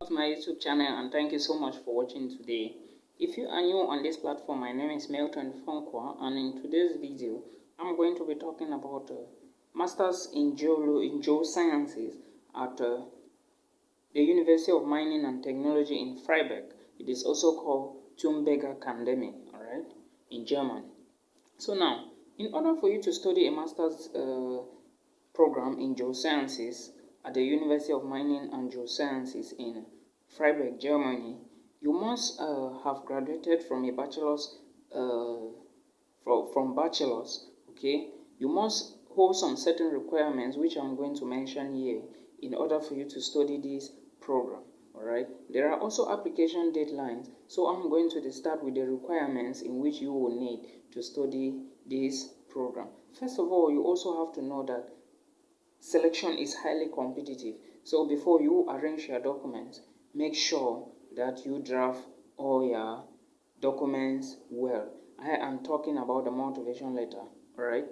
To my YouTube channel, and thank you so much for watching today. If you are new on this platform, my name is Milton Fonkwa, and in today's video I'm going to be talking about Masters in Geosciences at the University of Mining and Technology in Freiberg. It is also called Thunberg Academy, alright, in German. So now, in order for you to study a master's program in Geosciences at the University of Mining and Geosciences in Freiberg, Germany, you must have graduated from a bachelor's, from bachelor's, okay? You must hold some certain requirements which I'm going to mention here in order for you to study this program, alright? There are also application deadlines, so I'm going to start with the requirements in which you will need to study this program. First of all, you also have to know that selection is highly competitive. So before you arrange your documents, make sure that you draft all your documents well. I am talking about the motivation letter, alright?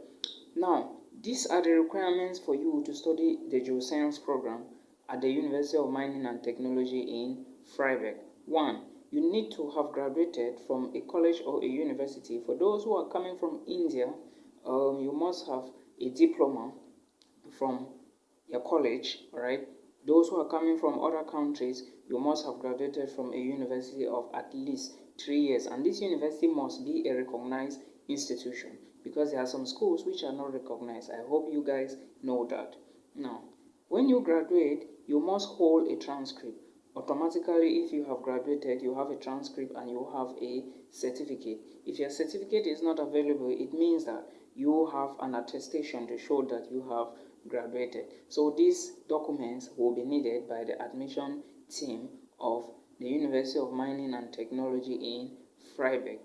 Now, these are the requirements for you to study the geoscience program at the University of Mining and Technology in Freiberg. 1. You need to have graduated from a college or a university. For those who are coming from India, you must have a diploma from your college, alright? Those who are coming from other countries, you must have graduated from a university of at least 3 years, and this university must be a recognized institution, because there are some schools which are not recognized. I hope you guys know that. Now, when you graduate, you must hold a transcript. Automatically, if you have graduated, you have a transcript and you have a certificate. If your certificate is not available, it means that you have an attestation to show that you have graduated. So these documents will be needed by the admission team of the University of Mining and Technology in Freiberg.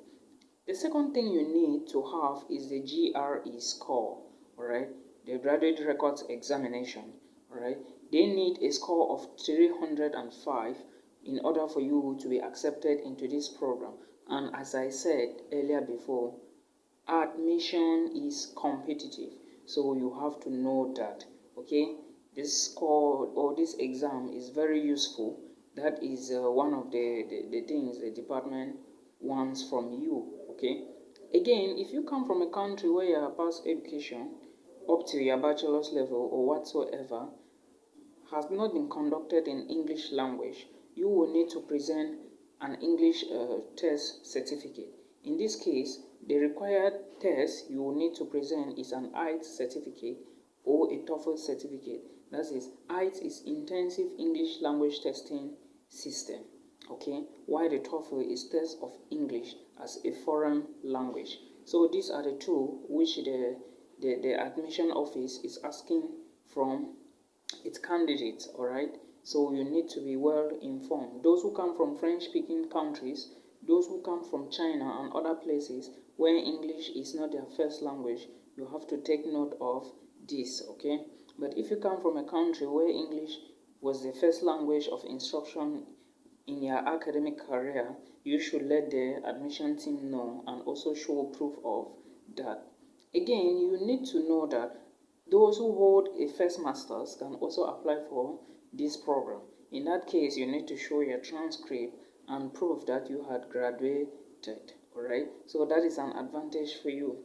The second thing you need to have is the Gre Score, alright, the graduate records examination, alright. They need a score of 305 in order for you to be accepted into this program. And as I said earlier before, admission is competitive, so you have to know that, okay? This score or this exam is very useful. That is one of the things the department wants from you, okay? Again, if you come from a country where you have past education up to your bachelor's level or whatsoever has not been conducted in English language, you will need to present an English test certificate. In this case, the required test you will need to present is an IELTS certificate or a TOEFL certificate. That is, IELTS is Intensive English Language Testing System, okay? While the TOEFL is Test of English as a Foreign Language. So these are the two which the admission office is asking from its candidates, alright? So you need to be well informed. Those who come from French-speaking countries, those who come from China and other places where English is not their first language, you have to take note of this, okay? But if you come from a country where English was the first language of instruction in your academic career, you should let the admission team know and also show proof of that. Again, you need to know that those who hold a first master's can also apply for this program. In that case, you need to show your transcript and prove that you had graduated, alright? So that is an advantage for you.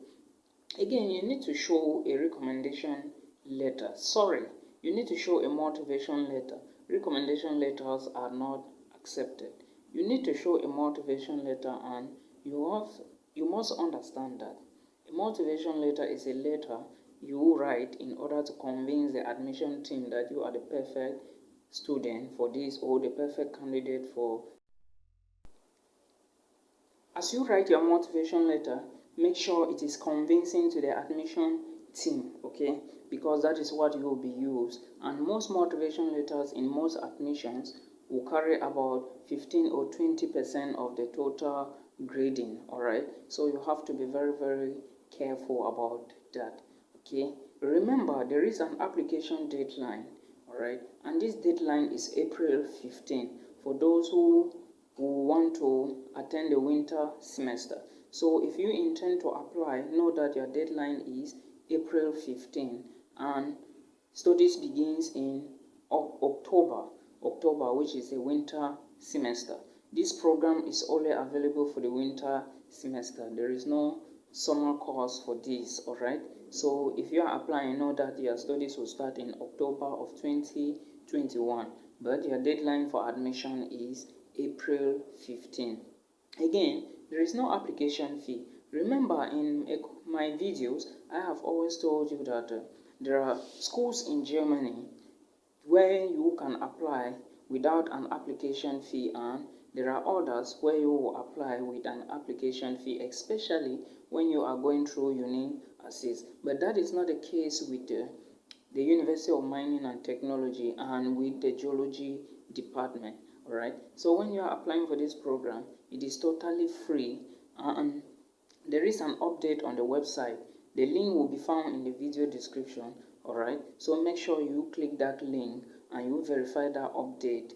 Again, you need to show a recommendation letter. Sorry, you need to show a motivation letter. Recommendation letters are not accepted. You need to show a motivation letter, and you must understand that a motivation letter is a letter you write in order to convince the admission team that you are the perfect student for this or the perfect candidate for. As you write your motivation letter, make sure it is convincing to the admission team, okay? Because that is what you will be used. And most motivation letters in most admissions will carry about 15 or 20% of the total grading, alright? So you have to be very, very careful about that, okay? Remember, there is an application deadline, alright? And this deadline is April 15 for those who want to attend the winter semester. So if you intend to apply, know that your deadline is April 15 and studies begins in October. October, which is a winter semester. This program is only available for the winter semester. There is no summer course for this, alright? So if you are applying, know that your studies will start in October of 2021, but your deadline for admission is April 15. Again, there is no application fee. Remember, in my videos, I have always told you that there are schools in Germany where you can apply without an application fee, and there are others where you will apply with an application fee, especially when you are going through uni assist. But that is not the case with the University of Mining and Technology and with the geology department. Alright, so when you are applying for this program, it is totally free, and there is an update on the website. The link will be found in the video description. Alright, so make sure you click that link and you verify that update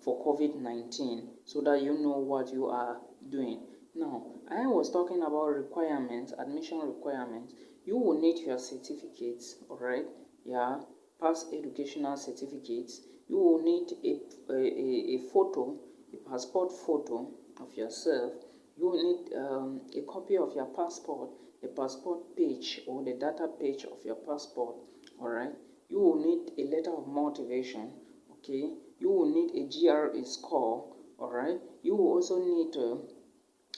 for COVID-19 so that you know what you are doing. Now, I was talking about requirements, admission requirements. You will need your certificates, alright? Yeah, past educational certificates. You will need a photo, a passport photo of yourself. You will need a copy of your passport, the passport page or the data page of your passport. Alright, you will need a letter of motivation. Okay, you will need a Gre Score. Alright, you will also need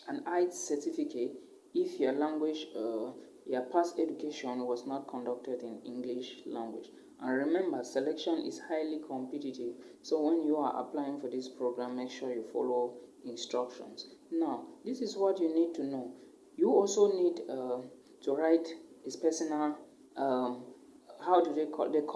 an IELTS certificate if your language, your past education was not conducted in English language. And remember, selection is highly competitive, so when you are applying for this program, make sure you follow instructions. Now, this is what you need to know. You also need to write a personal, how do they call it?